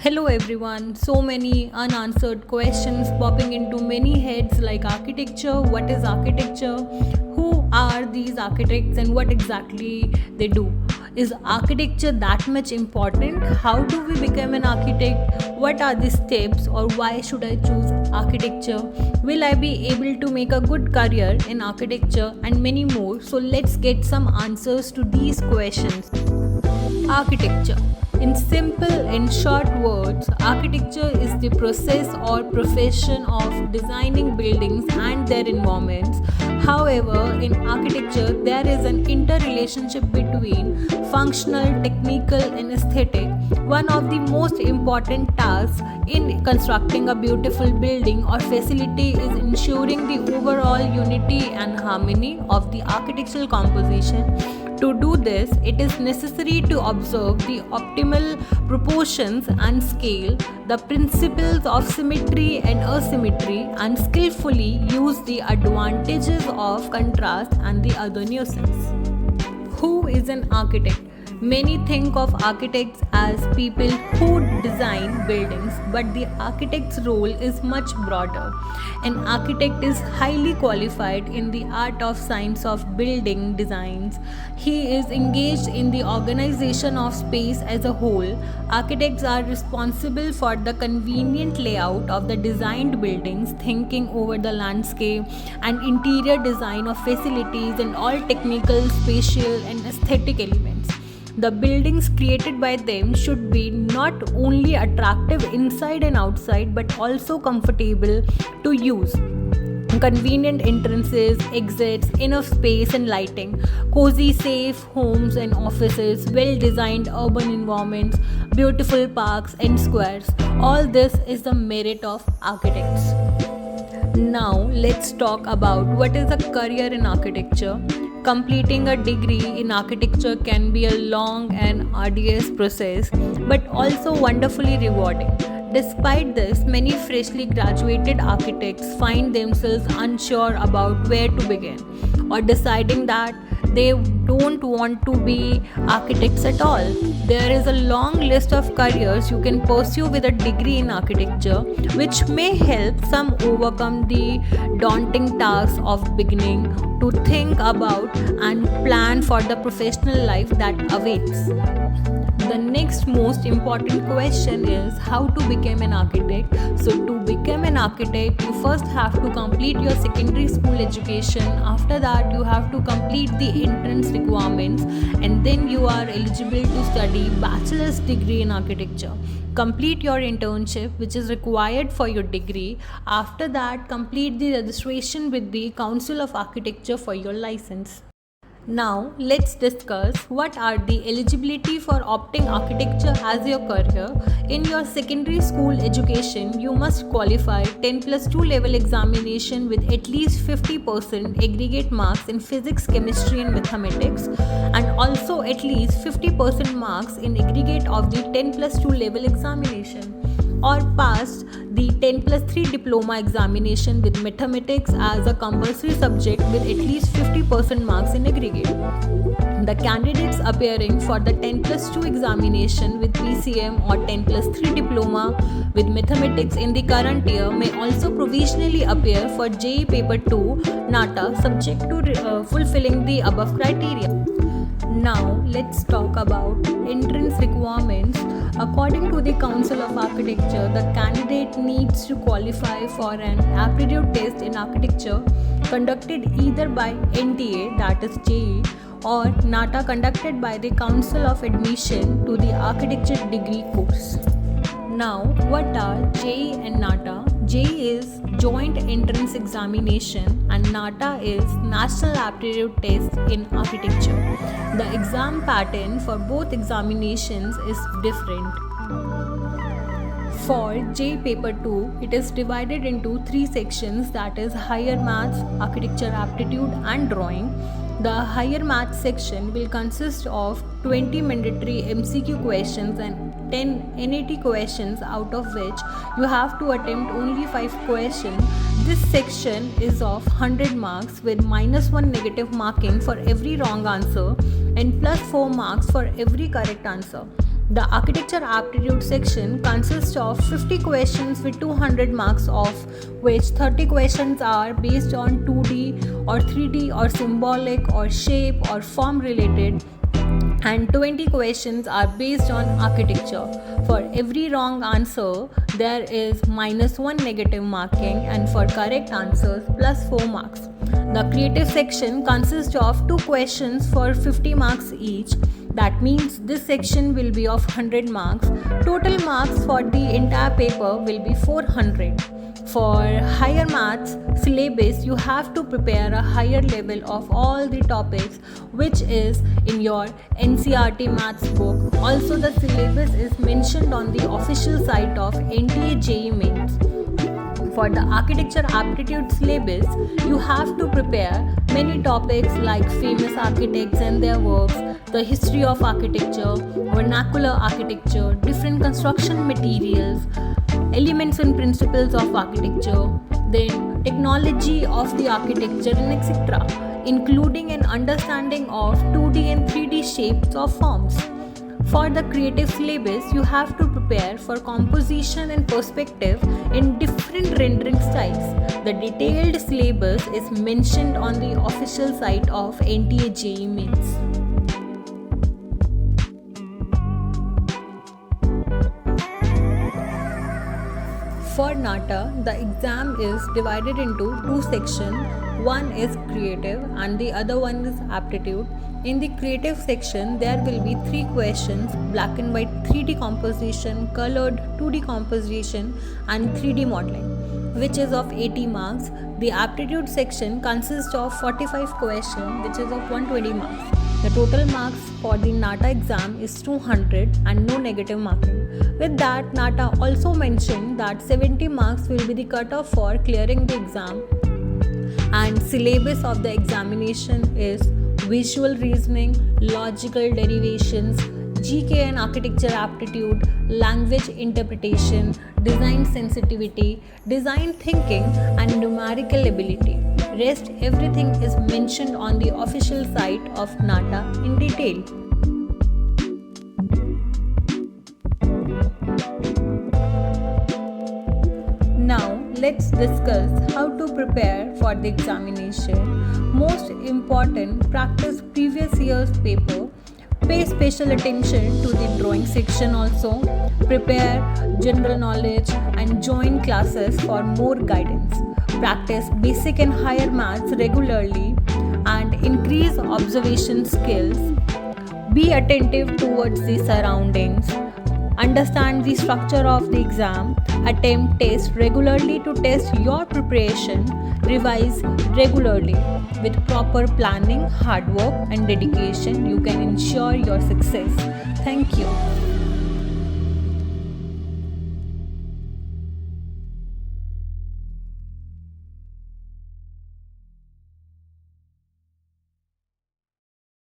Hello everyone. So many unanswered questions popping into many heads like architecture. What is architecture? Who are these architects and what exactly they do? Is architecture that much important? How do we become an architect? What are the steps or why should I choose architecture? Will I be able to make a good career in architecture and many more? So let's get some answers to these questions. Architecture. In simple and short words, architecture is the process or profession of designing buildings and their environments. However, in architecture, there is an interrelationship between functional, technical, and aesthetic. One of the most important tasks in constructing a beautiful building or facility is ensuring the overall unity and harmony of the architectural composition. To do this, it is necessary to observe the optimal proportions and scale, the principles of symmetry and asymmetry, and skillfully use the advantages of contrast and the other nuisance. Who is an architect? Many think of architects as people who design buildings, but the architect's role is much broader. An architect is highly qualified in the art of science of building designs. He is engaged in the organization of space as a whole. Architects are responsible for the convenient layout of the designed buildings, thinking over the landscape and interior design of facilities and all technical, spatial, and aesthetic elements. The buildings created by them should be not only attractive inside and outside but also comfortable to use. Convenient entrances, exits, enough space and lighting, cozy, safe homes and offices, well designed urban environments, beautiful parks and squares. All this is the merit of architects. Now, let's talk about what is a career in architecture. Completing a degree in architecture can be a long and arduous process, but also wonderfully rewarding. Despite this, many freshly graduated architects find themselves unsure about where to begin or deciding that they don't want to be architects at all. There is a long list of careers you can pursue with a degree in architecture, which may help some overcome the daunting task of beginning to think about and plan for the professional life that awaits. The next most important question is how to become an architect. So, to become an architect, you first have to complete your secondary school education. After that, you have to complete the entrance requirements, and then you are eligible to study bachelor's degree in architecture. Complete your internship, which is required for your degree. After that, complete the registration with the Council of Architecture for your license. Now, let's discuss what are the eligibility for opting architecture as your career. In your secondary school education, you must qualify 10 plus 2 level examination with at least 50% aggregate marks in physics, chemistry and mathematics, and also at least 50% marks in aggregate of the 10 plus 2 level examination, or passed the 10 plus 3 diploma examination with mathematics as a compulsory subject with at least 50% marks in aggregate. The candidates appearing for the 10 plus 2 examination with PCM or 10 plus 3 diploma with mathematics in the current year may also provisionally appear for JEE Paper 2 NATA subject to fulfilling the above criteria. Now, let's talk about entrance requirements. According to the Council of Architecture, the candidate needs to qualify for an aptitude test in architecture conducted either by NTA, that is JEE, or NATA conducted by the Council of Admission to the Architecture degree course. Now, what are JEE and NATA? JEE is Joint Entrance Examination and NATA is National Aptitude Test in Architecture. The exam pattern for both examinations is different. For JEE Paper 2, it is divided into 3 sections, that is Higher Maths, Architecture Aptitude and Drawing. The Higher Maths section will consist of 20 mandatory MCQ questions and 10 NAT questions, out of which you have to attempt only 5 questions. This section is of 100 marks with -1 negative marking for every wrong answer and +4 marks for every correct answer. The architecture aptitude section consists of 50 questions with 200 marks, of which 30 questions are based on 2D or 3D or symbolic or shape or form related, and 20 questions are based on architecture. For every wrong answer, there is -1 negative marking, and for correct answers, +4 marks. The creative section consists of 2 questions for 50 marks each. That means this section will be of 100 marks. Total marks for the entire paper will be 400. For higher maths syllabus, you have to prepare a higher level of all the topics which is in your NCERT maths book. Also, the syllabus is mentioned on the official site of NTA JEE Mains. For the architecture aptitude syllabus, you have to prepare many topics like famous architects and their works, the history of architecture, vernacular architecture, different construction materials, elements and principles of architecture, then technology of the architecture, and etc., including an understanding of 2D and 3D shapes or forms. For the creative syllabus, you have to prepare for composition and perspective in different rendering styles. The detailed syllabus is mentioned on the official site of NTA JEE Mains. For NATA, the exam is divided into 2 sections. One is creative and the other one is aptitude. In the creative section, there will be 3 questions: black and white 3D composition, colored 2D composition, and 3D modeling, which is of 80 marks. The aptitude section consists of 45 questions, which is of 120 marks. The total marks for the NATA exam is 200 and no negative marking. With that, NATA also mentioned that 70 marks will be the cutoff for clearing the exam, and syllabus of the examination is visual reasoning, logical derivations, GK and architecture aptitude, language interpretation, design sensitivity, design thinking, and numerical ability. Rest everything is mentioned on the official site of NATA in detail. Now let's discuss how to prepare for the examination. Most important, practice previous year's paper. Pay special attention to the drawing section also. Prepare general knowledge and join classes for more guidance. Practice basic and higher maths regularly and increase observation skills. Be attentive towards the surroundings. Understand the structure of the exam. Attempt tests regularly to test your preparation. Revise regularly. With proper planning, hard work, and dedication, you can ensure your success. Thank you.